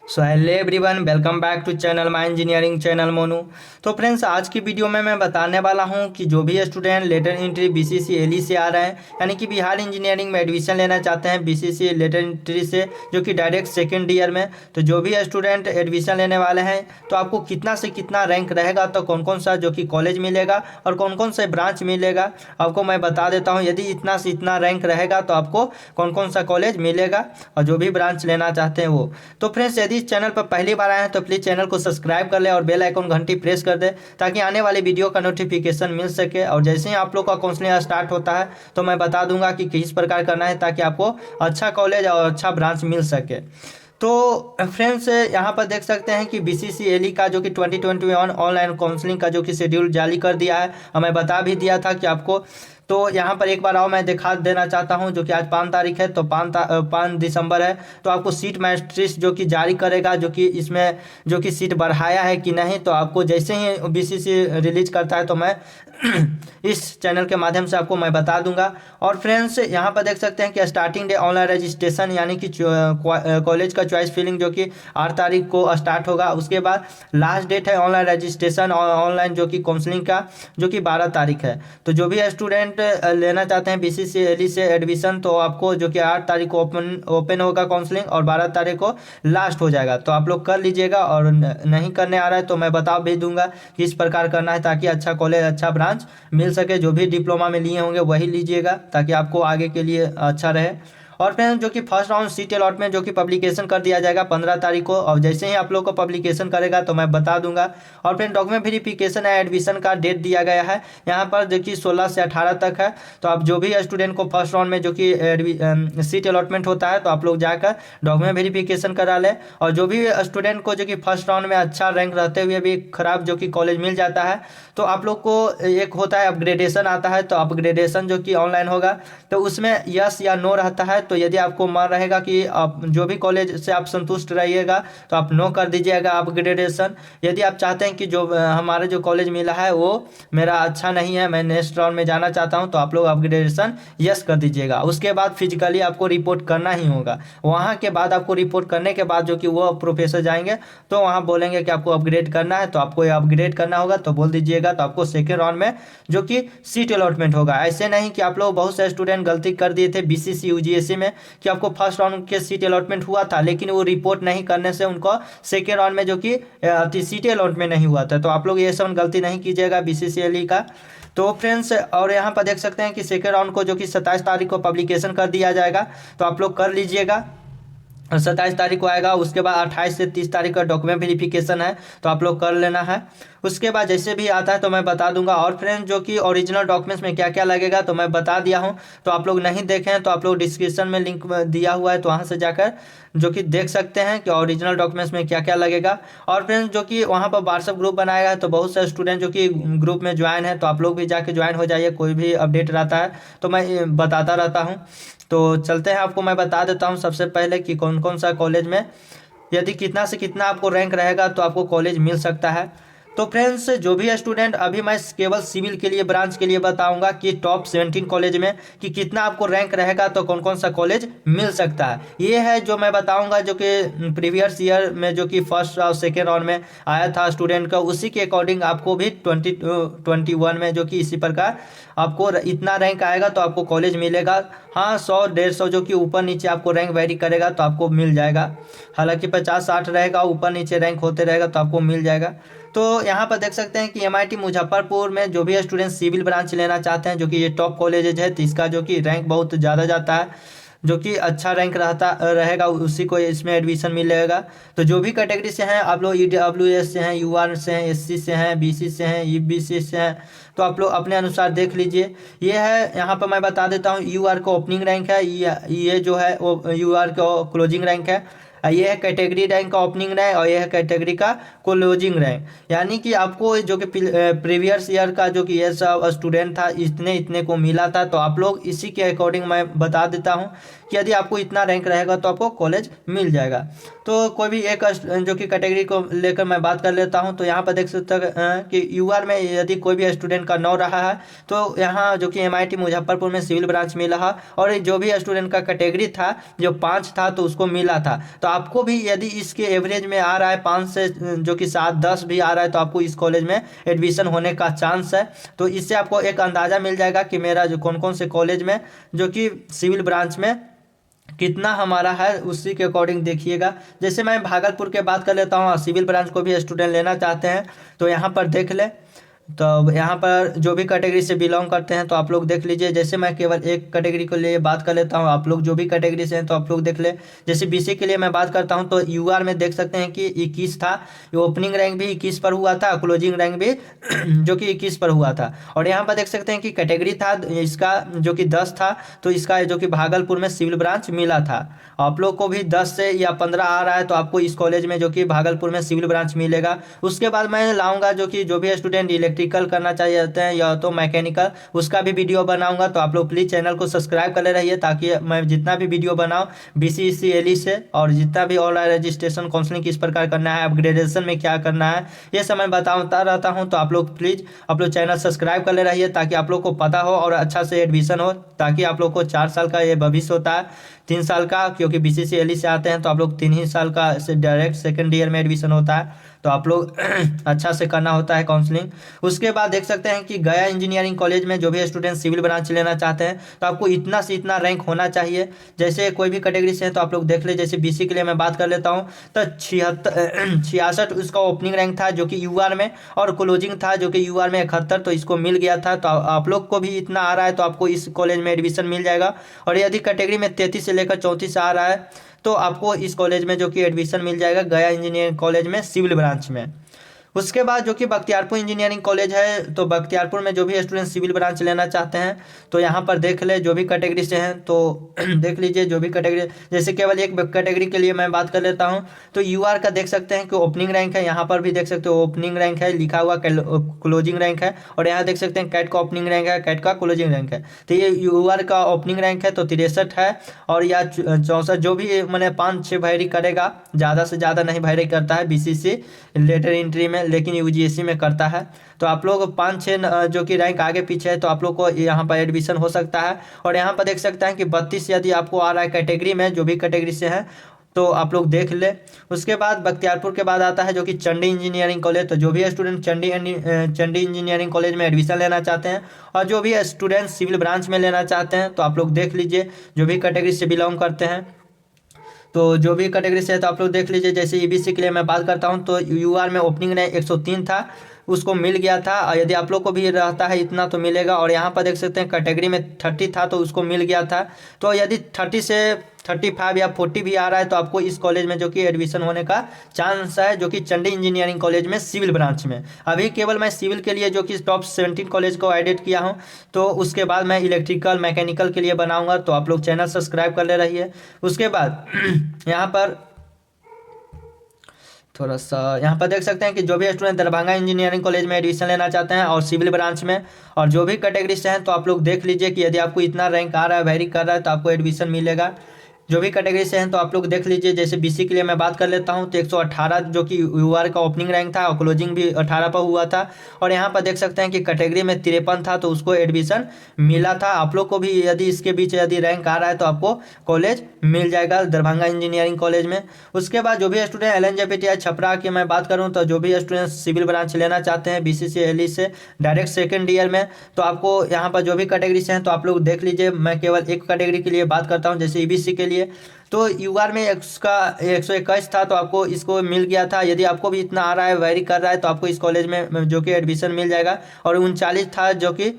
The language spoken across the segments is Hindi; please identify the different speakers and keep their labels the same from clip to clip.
Speaker 1: So hello everyone, welcome back to channel my engineering channel Monu. तो फ्रेंड्स, आज की वीडियो में मैं बताने वाला हूं कि जो भी स्टूडेंट लेटर एंट्री बीसीसी एली से आ रहे हैं, यानी कि बिहार इंजीनियरिंग में एडमिशन लेना चाहते हैं बीसीसी लेटर एंट्री से, जो कि डायरेक्ट सेकेंड ईयर में, तो जो भी स्टूडेंट एडमिशन लेने वाले हैं तो आपको कितना से कितना रैंक रहेगा, तो कौन कौन सा जो कि कॉलेज मिलेगा और कौन कौन सा ब्रांच मिलेगा आपको मैं बता देता हूँ। यदि इतना से इतना रैंक रहेगा तो आपको कौन कौन सा कॉलेज मिलेगा और जो भी ब्रांच लेना चाहते हैं वो। तो फ्रेंड्स, यदि इस चैनल पर पहली बार आए हैं तो प्लीज़ चैनल को सब्सक्राइब कर ले और बेल आइकन घंटी प्रेस कर दे, ताकि आने वाली वीडियो का नोटिफिकेशन मिल सके। और जैसे ही आप लोग का काउंसलिंग स्टार्ट होता है तो मैं बता दूंगा कि किस प्रकार करना है, ताकि आपको अच्छा कॉलेज और अच्छा ब्रांच मिल सके। तो फ्रेंड्स, यहाँ पर देख सकते हैं कि बीसीसीएलई का जो कि 2021 ऑनलाइन काउंसलिंग का जो कि शेड्यूल जारी कर दिया है, और मैं बता भी दिया था कि आपको। तो यहाँ पर एक बार आओ, मैं दिखा देना चाहता हूँ, जो कि आज 5 तारीख है, तो 5 दिसंबर है, तो आपको सीट मैट्रिक्स जो कि जारी करेगा, जो कि इसमें जो कि सीट बढ़ाया है कि नहीं, तो आपको जैसे ही बीसीसी रिलीज करता है तो मैं इस चैनल के माध्यम से आपको मैं बता दूंगा। और फ्रेंड्स, यहाँ पर देख सकते हैं कि स्टार्टिंग डे ऑनलाइन रजिस्ट्रेशन, यानी कि कॉलेज का चॉइस फिलिंग जो कि 8 तारीख को स्टार्ट होगा। उसके बाद लास्ट डेट है ऑनलाइन रजिस्ट्रेशन और ऑनलाइन जो कि काउंसलिंग का, जो कि 12 तारीख है। तो जो भी स्टूडेंट लेना चाहते हैं बीसीसीएलई से एडमिशन, तो आपको जो कि 8 तारीख को ओपन होगा काउंसलिंग और 12 तारीख को लास्ट हो जाएगा। तो आप लोग कर लीजिएगा, और नहीं करने आ रहा है तो मैं बता भी दूंगा कि इस प्रकार करना है, ताकि अच्छा कॉलेज अच्छा ब्रांच मिल सके। जो भी डिप्लोमा में लिए होंगे वही लीजिएगा, ताकि आपको आगे के लिए अच्छा रहे। और फिर जो कि फर्स्ट राउंड सीट अलॉटमेंट जो कि पब्लिकेशन कर दिया जाएगा 15 तारीख को, और जैसे ही आप लोग को पब्लिकेशन करेगा तो मैं बता दूंगा। और फिर डॉक्यूमेंट वेरिफिकेशन है, एडमिशन का डेट दिया गया है यहाँ पर, जो कि 16 से 18 तक है। तो आप जो भी स्टूडेंट को फर्स्ट राउंड में जो कि सीट अलॉटमेंट होता है, तो आप लोग जाकर डॉक्यूमेंट वेरिफिकेशन करा लें। और जो भी स्टूडेंट को जो कि फर्स्ट राउंड में अच्छा रैंक रहते हुए भी खराब जो कि कॉलेज मिल जाता है, तो आप लोग को एक होता है अपग्रेडेशन आता है, तो अपग्रेडेशन जो कि ऑनलाइन होगा, तो उसमें यस या नो रहता है। तो यदि आपको मान रहेगा कि आप जो भी कॉलेज से आप संतुष्ट रहिएगा तो आप नो कर दीजिएगा अपग्रेडेशन। यदि आप चाहते हैं कि जो हमारे जो कॉलेज मिला है वो मेरा अच्छा नहीं है, मैं नेक्स्ट राउंड में जाना चाहता हूं, तो आप लोग अपग्रेडेशन यस कर दीजिएगा। उसके बाद फिजिकली आपको रिपोर्ट करना ही होगा। वहाँ के बाद आपको रिपोर्ट करने के बाद जो कि वो प्रोफेसर जाएंगे तो वहाँ बोलेंगे कि आपको अपग्रेड करना है, तो आपको अपग्रेड करना होगा, तो बोल दीजिएगा, तो आपको सेकेंड राउंड में जो कि सीट अलॉटमेंट होगा। ऐसे नहीं कि आप लोग बहुत से स्टूडेंट गलती कर दिए थे बीसीसी यूजीएसी में, कि आपको फर्स्ट राउंड के सीट अलॉटमेंट हुआ था, लेकिन वो रिपोर्ट नहीं करने से उनको सेकेंड राउंड में जो कि सीट अलॉटमेंट नहीं हुआ था। तो आप लोग ये सब गलती नहीं कीजिएगा बीसीसीएलई का। तो फ्रेंड्स, और यहाँ पर देख सकते हैं कि सेकेंड राउंड को जो कि 27 तारीख को पब्लिकेशन कर दिया जाएगा, तो आप लोग कर लीजिएगा। 27 तारीख को आएगा। उसके बाद 28 से 30 तारीख का डॉक्यूमेंट वेरिफिकेशन है, तो आप लोग कर लेना है। उसके बाद जैसे भी आता है तो मैं बता दूंगा। और फ्रेंड्स, जो कि ओरिजिनल डॉक्यूमेंट्स में क्या क्या लगेगा तो मैं बता दिया हूं, तो आप लोग नहीं देखें हैं तो आप लोग डिस्क्रिप्शन में लिंक दिया हुआ है, तो वहां से जाकर जो कि देख सकते हैं कि ओरिजिनल डॉक्यूमेंट्स में क्या क्या लगेगा। और फ्रेंड्स, जो कि वहाँ पर व्हाट्सएप ग्रुप बनाया है, तो बहुत से स्टूडेंट जो कि ग्रुप में ज्वाइन है, तो आप लोग भी जाके ज्वाइन हो जाइए। कोई भी अपडेट रहता है तो मैं बताता रहता हूँ। तो चलते हैं, आपको मैं बता देता हूँ सबसे पहले कि कौन कौन सा कॉलेज में यदि कितना से कितना आपको रैंक रहेगा तो आपको कॉलेज मिल सकता है। तो फ्रेंड्स, जो भी स्टूडेंट, अभी मैं केवल सिविल के लिए ब्रांच के लिए बताऊंगा कि टॉप 17 कॉलेज में कि कितना आपको रैंक रहेगा तो कौन कौन सा कॉलेज मिल सकता है। ये है जो मैं बताऊंगा, जो कि प्रीवियस ईयर में जो कि फर्स्ट और सेकेंड राउंड में आया था स्टूडेंट का, उसी के अकॉर्डिंग आपको भी 2021 में जो कि इसी प्रकार आपको इतना रैंक आएगा तो आपको कॉलेज मिलेगा। हाँ, 100 150 जो कि ऊपर नीचे आपको रैंक वेरी करेगा तो आपको मिल जाएगा। हालांकि 50 60 रहेगा, ऊपर नीचे रैंक होते रहेगा तो आपको मिल जाएगा। तो यहाँ पर देख सकते हैं कि एमआईटी मुजफ्फरपुर में जो भी स्टूडेंट सिविल ब्रांच लेना चाहते हैं, जो कि ये टॉप कॉलेज है, तो इसका जो कि रैंक बहुत ज़्यादा जाता है, जो कि अच्छा रैंक रहता रहेगा उसी को इसमें एडमिशन मिलेगा। तो जो भी कैटेगरी से हैं आप लोग, ईडब्ल्यूएस से हैं, यूआर से हैं, एससी से हैं, बीसी से हैं, ईबीसी से हैं, तो आप लोग अपने अनुसार देख लीजिए। ये है, यहाँ पर मैं बता देता हूँ, यूआर का ओपनिंग रैंक है, ये जो है वो यूआर का क्लोजिंग रैंक है। ये है कैटेगरी रैंक का ओपनिंग रैंक, और ये है कैटेगरी का क्लोजिंग रैंक। यानी कि आपको जो कि प्रीवियस ईयर का जो कि ये सब स्टूडेंट था इतने इतने को मिला था, तो आप लोग इसी के अकॉर्डिंग मैं बता देता हूँ कि यदि आपको इतना रैंक रहेगा तो आपको कॉलेज मिल जाएगा। तो कोई भी एक जो कि कैटेगरी को लेकर मैं बात कर लेता हूँ। तो यहाँ पर देख सकते हैं कि यूआर में यदि कोई भी स्टूडेंट का 9 रहा है, तो यहाँ जो कि एमआईटी मुजफ्फरपुर में सिविल ब्रांच मिला है, और जो भी स्टूडेंट का कैटेगरी था जो 5 था तो उसको मिला था, तो तो आपको भी यदि इसके एवरेज में आ रहा है 5 से जो कि 7-10 भी आ रहा है तो आपको इस कॉलेज में एडमिशन होने का चांस है। तो इससे आपको एक अंदाज़ा मिल जाएगा कि मेरा जो कौन कौन से कॉलेज में जो कि सिविल ब्रांच में कितना हमारा है, उसी के अकॉर्डिंग देखिएगा। जैसे मैं भागलपुर के बात कर लेता हूँ, सिविल ब्रांच को भी स्टूडेंट लेना चाहते हैं तो यहाँ पर देख ले। तो यहाँ पर जो भी कैटेगरी से बिलोंग करते हैं तो आप लोग देख लीजिए। जैसे मैं केवल एक कैटेगरी को लिए बात कर लेता हूँ, आप लोग जो भी कैटेगरी से हैं तो आप लोग देख ले। जैसे बीसी के लिए मैं बात करता हूँ तो यूआर में देख सकते हैं कि 21 था, ओपनिंग रैंक भी 21 पर हुआ था, क्लोजिंग रैंक भी जो कि 21 पर हुआ था। और यहाँ पर देख सकते हैं कि कैटेगरी था इसका जो कि 10 था, तो इसका जो कि भागलपुर में सिविल ब्रांच मिला था। आप लोग को भी 10 से या 15 आ रहा है तो आपको इस कॉलेज में जो कि भागलपुर में सिविल ब्रांच मिलेगा। उसके बाद मैं लाऊंगा जो कि जो भी स्टूडेंट इलेक्ट्रिकल करना चाहते हैं या तो मैकेनिकल, उसका भी वीडियो बनाऊंगा। तो आप लोग प्लीज़ चैनल को सब्सक्राइब कर ले रहिए ताकि मैं जितना भी वीडियो बनाऊं बीसीसी एली से और जितना भी ऑनलाइन रजिस्ट्रेशन काउंसलिंग किस प्रकार करना है, अपग्रेडेशन में क्या करना है, ये सब मैं बताता रहता हूं। तो आप लोग प्लीज़ आप लोग चैनल सब्सक्राइब कर ले रहिए ताकि आप लोग को पता हो और अच्छा से एडमिशन हो, ताकि आप लोग को 4 साल का ये भविष्य होता है, 3 साल का, क्योंकि बीसीसी एली से आते हैं तो आप लोग 3 ही साल का से डायरेक्ट सेकेंड ईयर में एडमिशन होता है। तो आप लोग अच्छा से करना होता है काउंसलिंग। उसके बाद देख सकते हैं कि गया इंजीनियरिंग कॉलेज में जो भी स्टूडेंट सिविल ब्रांच लेना चाहते हैं तो आपको इतना से इतना रैंक होना चाहिए। जैसे कोई भी कैटेगरी से है तो आप लोग देख ले। जैसे बीसी के लिए मैं बात कर लेता हूँ तो 66 उसका ओपनिंग रैंक था जो कि यूआर में, और क्लोजिंग था जो कि यूआर में 71, तो इसको मिल गया था। तो आप लोग को भी इतना आ रहा है तो आपको इस कॉलेज में एडमिशन मिल जाएगा। और यदि कैटेगरी में 33 से लेकर 34 आ रहा है तो आपको इस कॉलेज में जो कि एडमिशन मिल जाएगा, गया इंजीनियरिंग कॉलेज में सिविल ब्रांच में। उसके बाद जो कि बख्तियारपुर इंजीनियरिंग कॉलेज है, तो बख्तियारपुर में जो भी स्टूडेंट सिविल ब्रांच लेना चाहते हैं तो यहाँ पर देख ले। जो भी कैटेगरी से हैं तो देख लीजिए जो भी कैटेगरी। जैसे केवल एक कैटेगरी के लिए मैं बात कर लेता हूँ तो यूआर का देख सकते हैं कि ओपनिंग रैंक है, यहाँ पर भी देख सकते हो ओपनिंग रैंक है लिखा हुआ, क्लोजिंग रैंक है। और यहाँ देख सकते हैं कैट का ओपनिंग रैंक है, कैट का क्लोजिंग रैंक है। तो ये यूआर का ओपनिंग रैंक है तो 63 है, और या 64, जो भी मैंने 5-6 वैरी करेगा, ज़्यादा से ज़्यादा नहीं वैरी करता है बीसीसी लेटर एंट्री में, लेकिन यूजीसी में करता है। तो आप लोग 5-6 जो कि रैंक आगे पीछे है तो आप लोग को यहाँ पर एडमिशन हो सकता है। और यहाँ पर देख सकते हैं कि 32 यदि आपको आ रहा है कैटेगरी में, जो भी कैटेगरी से है तो आप लोग देख ले। उसके बाद बख्तियारपुर के बाद आता है जो कि चंडी इंजीनियरिंग कॉलेज। तो जो भी स्टूडेंट चंडी इंजीनियरिंग कॉलेज में एडमिशन लेना चाहते हैं और जो भी स्टूडेंट सिविल ब्रांच में लेना चाहते हैं तो आप लोग देख लीजिए जो भी कैटेगरी से बिलोंग करते हैं। तो जो भी कैटेगरी से है तो आप लोग देख लीजिए। जैसे ईबीसी के लिए मैं बात करता हूं तो यूआर में ओपनिंग रैंक 103 था, उसको मिल गया था। और यदि आप लोग को भी रहता है इतना तो मिलेगा। और यहाँ पर देख सकते हैं कैटेगरी में 30 था तो उसको मिल गया था। तो यदि 30 से 35 या 40 भी आ रहा है तो आपको इस कॉलेज में जो कि एडमिशन होने का चांस है, जो कि चंडी इंजीनियरिंग कॉलेज में सिविल ब्रांच में। अभी केवल मैं सिविल के लिए जो कि टॉप 17 कॉलेज को एडिट किया हूं, तो उसके बाद मैं इलेक्ट्रिकल मैकेनिकल के लिए बनाऊंगा। तो आप लोग चैनल सब्सक्राइब कर ले रहिए। उसके बाद यहाँ पर थोड़ा सा यहाँ पर देख सकते हैं कि जो भी स्टूडेंट दरभंगा इंजीनियरिंग कॉलेज में एडमिशन लेना चाहते हैं और सिविल ब्रांच में, और जो भी कैटेगरी से हैं तो आप लोग देख लीजिए कि यदि आपको इतना रैंक आ रहा है, वेरी कर रहा है, तो आपको एडमिशन मिलेगा। जो भी कैटेगरी से हैं तो आप लोग देख लीजिए। जैसे बीसी के लिए मैं बात कर लेता हूं तो 118 जो कि यूआर का ओपनिंग रैंक था और क्लोजिंग भी 18 पर हुआ था। और यहाँ पर देख सकते हैं कि कैटेगरी में 53 था तो उसको एडमिशन मिला था। आप लोग को भी यदि इसके बीच यदि रैंक आ रहा है तो आपको कॉलेज मिल जाएगा दरभंगा इंजीनियरिंग कॉलेज में। उसके बाद जो भी स्टूडेंट LNJPTI छपरा की मैं बात करूँ तो जो भी स्टूडेंट सिविल ब्रांच लेना चाहते हैं BCC एली से डायरेक्ट सेकेंड ईयर में, तो आपको यहाँ पर जो भी कैटेगरी से हैं तो आप लोग देख लीजिए। मैं केवल एक कैटेगरी के लिए बात करता हूँ, जैसे EBC के लिए। तो यूआर में इसका 121 था तो आपको इसको मिल गया था। यदि आपको भी इतना आ रहा है, वेरी कर रहा है, तो आपको इस कॉलेज में जो कि एडमिशन मिल जाएगा। और 39 था जो कि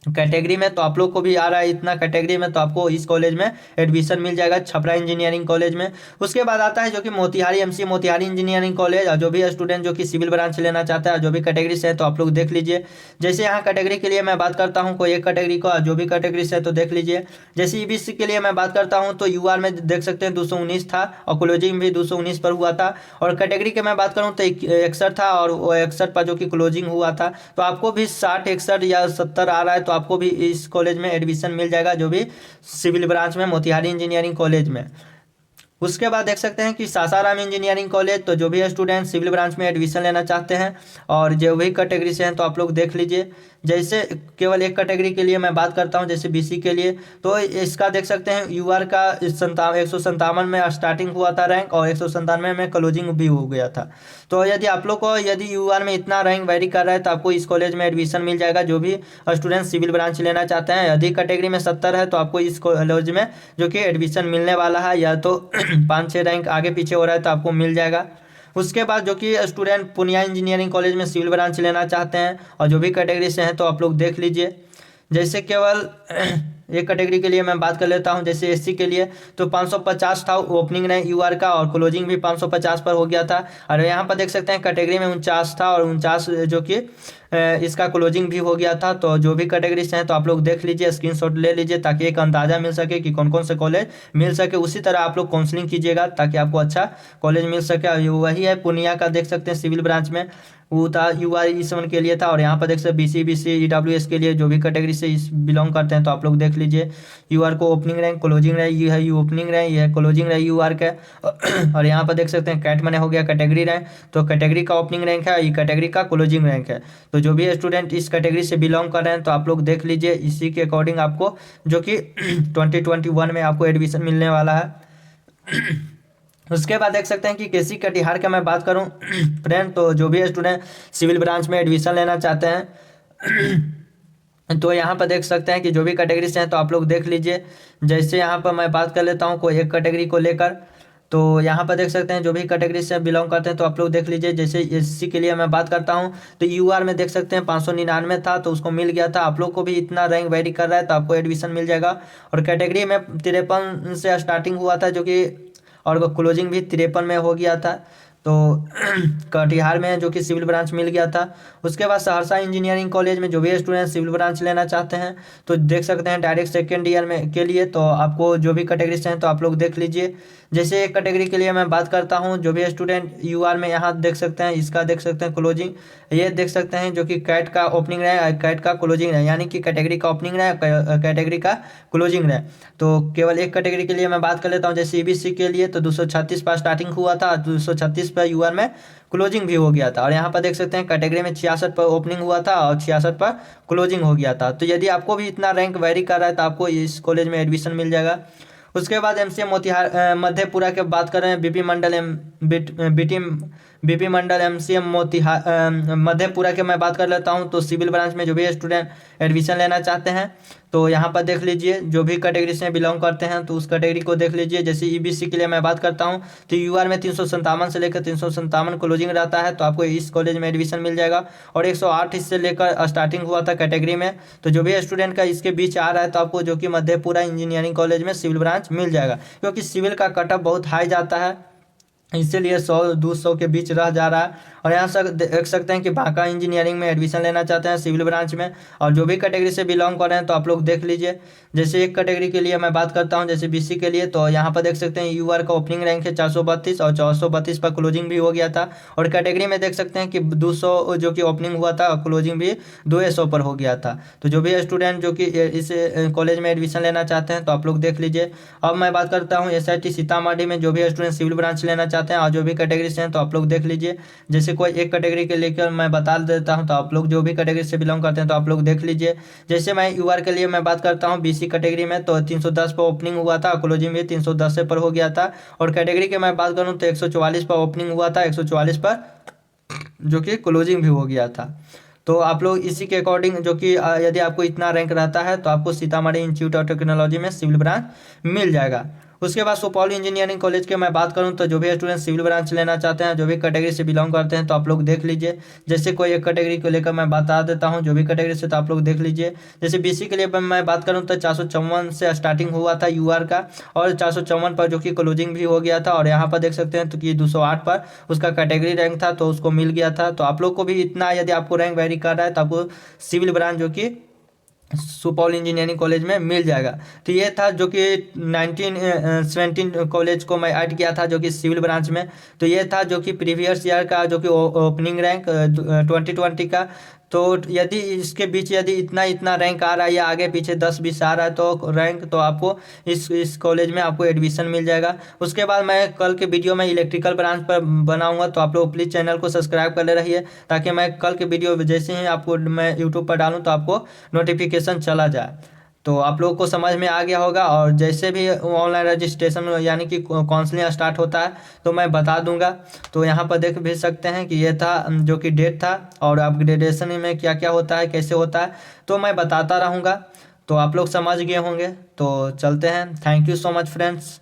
Speaker 1: कैटेगरी में, तो आप लोग को भी आ रहा है इतना कैटेगरी में, तो आपको इस कॉलेज में एडमिशन मिल जाएगा छपरा इंजीनियरिंग कॉलेज में। उसके बाद आता है जो कि Motihari MC Motihari engineering college. और जो भी स्टूडेंट जो कि सिविल ब्रांच लेना चाहता है, जो भी कैटेगरी से है तो आप लोग देख लीजिए। जैसे यहाँ कैटेगरी के लिए मैं बात करता हूँ कोई एक कैटेगरी को, जो भी कैटेगरी से है तो देख लीजिए। जैसे EBC के लिए मैं बात करता हूँ तो यूआर में देख सकते हैं 219 था और क्लोजिंग भी 219 पर हुआ था। और कैटेगरी के मैं बात करूँ तो 61 था और वो 61 पर जो कि क्लोजिंग हुआ था। तो आपको भी 60, 61 या 70 आ रहा है तो आपको भी इस कॉलेज में एडमिशन मिल जाएगा, जो भी सिविल ब्रांच में मोतिहारी इंजीनियरिंग कॉलेज में। उसके बाद देख सकते हैं कि सासाराम इंजीनियरिंग कॉलेज। तो जो भी स्टूडेंट सिविल ब्रांच में एडमिशन लेना चाहते हैं और जो भी कैटेगरी से हैं तो आप लोग देख लीजिए। जैसे केवल एक कैटेगरी के लिए मैं बात करता हूं, जैसे बीसी के लिए, तो इसका देख सकते हैं यूआर का 157 में स्टार्टिंग हुआ था रैंक, और 197 में क्लोजिंग भी हो गया था। तो यदि आप लोग को यदि यूआर में इतना रैंक वेरी कर रहा है तो आपको इस कॉलेज में एडमिशन मिल जाएगा। जो भी स्टूडेंट सिविल ब्रांच लेना चाहते हैं, यदि कैटेगरी में 70 है तो आपको इस कॉलेज में जो कि एडमिशन मिलने वाला है, या तो 5-6 रैंक आगे पीछे हो रहा है तो आपको मिल जाएगा। उसके बाद जो कि स्टूडेंट पूर्णिया इंजीनियरिंग कॉलेज में सिविल ब्रांच लेना चाहते हैं और जो भी कैटेगरी से हैं तो आप लोग देख लीजिए। जैसे केवल एक कैटेगरी के लिए मैं बात कर लेता हूं, जैसे एससी के लिए तो 550 था ओपनिंग रैंक यूआर का, और क्लोजिंग भी 550 पर हो गया था। और यहाँ पर देख सकते हैं कैटेगरी में 49 था, और 49 जो कि इसका क्लोजिंग भी हो गया था। तो जो भी कैटेगरी से हैं तो आप लोग देख लीजिए, स्क्रीनशॉट ले लीजिए, ताकि एक अंदाजा मिल सके कि कौन कौन से कॉलेज मिल सके। उसी तरह आप लोग काउंसलिंग कीजिएगा ताकि आपको अच्छा कॉलेज मिल सके। वही है पूर्णिया का, देख सकते हैं सिविल ब्रांच में वो था यूआर ई7 के लिए था, और यहाँ पर देख सकते बीसी ईडब्ल्यूएस के लिए जो भी कैटेगरी से इस बिलोंग करते हैं तो आप लोग देख लीजिए। यूआर को ओपनिंग रैंक, क्लोजिंग रैंक, ये है यू ओपनिंग रैंक, ये है क्लोजिंग रैंक यूआर का। और यहाँ पर देख सकते हैं कैट मैंने हो गया कैटेगरी रैंक, तो कैटेगरी का ओपनिंग रैंक है, ये कैटेगरी का क्लोजिंग रैंक है। तो जो भी स्टूडेंट इस कैटेगरी से बिलोंग कर रहे हैं तो आप लोग देख लीजिए, इसी के अकॉर्डिंग आपको जो कि 2021 में आपको एडमिशन मिलने वाला है। उसके बाद देख सकते हैं कि केसी कटिहार का मैं बात करूं फ्रेंड, तो जो भी स्टूडेंट सिविल ब्रांच में एडमिशन लेना चाहते हैं तो यहाँ पर देख सकते हैं कि जो भी कैटेगरी से हैं तो आप लोग देख लीजिए। जैसे यहाँ पर मैं बात कर लेता हूँ कोई एक कैटेगरी को लेकर, तो यहाँ पर देख सकते हैं जो भी कैटेगरी से बिलोंग करते हैं तो आप लोग देख लीजिए। जैसे एससी के लिए मैं बात करता हूँ तो यूआर में देख सकते हैं 599 था तो उसको मिल गया था। आप लोग को भी इतना रैंक वेरी कर रहा है तो आपको एडमिशन मिल जाएगा। और कैटेगरी में 53 से स्टार्टिंग हुआ था जो कि, और क्लोजिंग भी 53 में हो गया था। तो कटिहार में जो कि सिविल ब्रांच मिल गया था। उसके बाद सहरसा इंजीनियरिंग कॉलेज में जो भी स्टूडेंट सिविल ब्रांच लेना चाहते हैं तो देख सकते हैं डायरेक्ट सेकेंड ईयर में के लिए, तो आपको जो भी कैटेगरी से हैं तो आप लोग देख लीजिए। जैसे एक कैटेगरी के लिए मैं बात करता हूं, जो भी स्टूडेंट यूआर में यहाँ देख सकते हैं, इसका देख सकते हैं क्लोजिंग, ये देख सकते हैं जो कि कैट का ओपनिंग रहे, कैट का क्लोजिंग रहे, यानी कि कैटेगरी का ओपनिंग रहे, कैटेगरी का क्लोजिंग रहे। तो केवल एक कैटेगरी के लिए मैं बात कर लेता हूँ, जैसे ईबीसी के लिए तो 236 पर स्टार्टिंग हुआ था, 236 पर यूआर में क्लोजिंग भी हो गया था। और यहाँ पर देख सकते हैं कैटेगरी में 66 पर ओपनिंग हुआ था और 66 पर क्लोजिंग हो गया था। तो यदि आपको भी इतना रैंक वेरी कर रहा है तो आपको इस कॉलेज में एडमिशन मिल जाएगा। उसके बाद एमसीए मोतिहार मधेपुरा के बात कर रहे हैं, बीपी मंडल एमसीएम मोतिहार मधेपुरा के मैं बात कर लेता हूं। तो सिविल ब्रांच में जो भी स्टूडेंट एडमिशन लेना चाहते हैं तो यहाँ पर देख लीजिए, जो भी कैटेगरी से बिलोंग करते हैं तो उस कैटेगरी को देख लीजिए। जैसे ईबीसी के लिए मैं बात करता हूँ तो यूआर में 357 से लेकर 357 क्लोजिंग रहता है, तो आपको इस कॉलेज में एडमिशन मिल जाएगा। और 108 इससे लेकर स्टार्टिंग हुआ था कैटेगरी में, तो जो भी स्टूडेंट का इसके बीच आ रहा है तो आपको जो कि मधेपुरा इंजीनियरिंग कॉलेज में सिविल ब्रांच मिल जाएगा, क्योंकि सिविल का कटअप बहुत हाई जाता है, इसीलिए 100-200 के बीच रह जा रहा है। और यहाँ से देख सकते हैं कि बांका इंजीनियरिंग में एडमिशन लेना चाहते हैं सिविल ब्रांच में, और जो भी कैटेगरी से बिलोंग कर रहे हैं तो आप लोग देख लीजिए। जैसे एक कैटेगरी के लिए मैं बात करता हूँ, जैसे बीसी के लिए, तो यहाँ पर देख सकते हैं यूआर का ओपनिंग रैंक है 432 और 432 पर क्लोजिंग भी हो गया था। और कैटेगरी में देख सकते हैं कि 200 जो कि ओपनिंग हुआ था और क्लोजिंग भी 200 पर हो गया था। तो जो भी स्टूडेंट जो कि इस कॉलेज में एडमिशन लेना चाहते हैं तो आप लोग देख लीजिए। अब मैं बात करता हूँ एसआईटी सीतामढ़ी में जो भी स्टूडेंट सिविल ब्रांच लेना चाहते हैं और जो भी कैटेगरी से हैं तो आप लोग देख लीजिए। जैसे कोई एक कैटेगरी के लेकर मैं बता देता हूं, तो आप लोग जो भी कैटेगरी से बिलोंग करते हैं तो आप लोग देख लीजिए। जैसे मैं यूआर के लिए मैं बात करता हूं बीसी कैटेगरी में, तो 310 पर ओपनिंग हुआ था, क्लोजिंग भी 310 से पर हो गया था। और कैटेगरी के मैं बात करूं तो 144 पर ओपनिंग हुआ था, 144 पर जो कि क्लोजिंग भी हो गया था। तो आप लोग इसी के अकॉर्डिंग जो कि यदि आपको इतना रैंक रहता है तो आपको सीतामढ़ी इंस्टीट्यूट ऑफ टेक्नोलॉजी में सिविल ब्रांच मिल जाएगा। उसके बाद सुपौल इंजीनियरिंग कॉलेज के मैं बात करूं तो जो भी स्टूडेंट सिविल ब्रांच लेना चाहते हैं, जो भी कैटेगरी से बिलोंग करते हैं तो आप लोग देख लीजिए। जैसे कोई एक कैटेगरी को लेकर मैं बता देता हूं, जो भी कैटेगरी से तो आप लोग देख लीजिए। जैसे बीसी के लिए मैं बात करूं तो 454 से स्टार्टिंग हुआ था यूआर का, और 454 पर जो कि क्लोजिंग भी हो गया था। और यहाँ पर देख सकते हैं तो कि 208 पर उसका कैटेगरी रैंक था तो उसको मिल गया था। तो आप लोग को भी इतना यदि आपको रैंक वेरी कर रहा है तो आपको सिविल ब्रांच जो कि सुपौल इंजीनियरिंग कॉलेज में मिल जाएगा। तो ये था जो कि 1917 कॉलेज को मैं ऐड किया था जो कि सिविल ब्रांच में। तो ये था जो कि प्रीवियस ईयर का जो कि ओपनिंग रैंक 2020 का। तो यदि इसके बीच यदि इतना इतना रैंक आ रहा है या आगे पीछे 10-20 आ रहा है तो रैंक, तो आपको इस कॉलेज में आपको एडमिशन मिल जाएगा। उसके बाद मैं कल के वीडियो में इलेक्ट्रिकल ब्रांच पर बनाऊंगा, तो आप लोग प्लीज़ चैनल को सब्सक्राइब कर ले रहिए, ताकि मैं कल के वीडियो जैसे ही आपको मैं यूट्यूब पर डालूँ तो आपको नोटिफिकेशन चला जाए। तो आप लोगों को समझ में आ गया होगा, और जैसे भी ऑनलाइन रजिस्ट्रेशन यानी कि काउंसलिंग स्टार्ट होता है तो मैं बता दूंगा। तो यहाँ पर देख भी सकते हैं कि ये था जो कि डेट था, और अपग्रेडेशन में क्या क्या होता है, कैसे होता है, तो मैं बताता रहूँगा। तो आप लोग समझ गए होंगे, तो चलते हैं। Thank you so much friends.